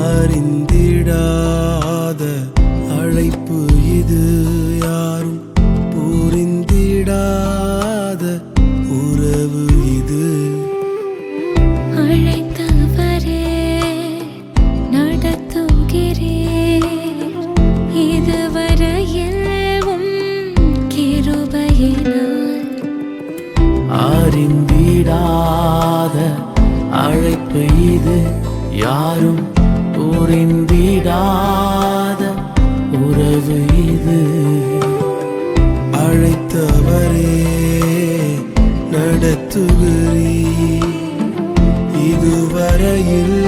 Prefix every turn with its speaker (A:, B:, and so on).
A: அறிந்திடாத அழைப்பு இது, யாரும் புரிந்திடாத உறவு இது.
B: அழைத்தவரே நடத்துகிறீர், இதுவரையில் கிருபையினால்.
C: அறிந்திடாத அழைப்பு இது, யாரும் புரிந்திடாத உறவு இது.
A: அழைத்தவரே நடத்துகிறீர், இதுவரையில்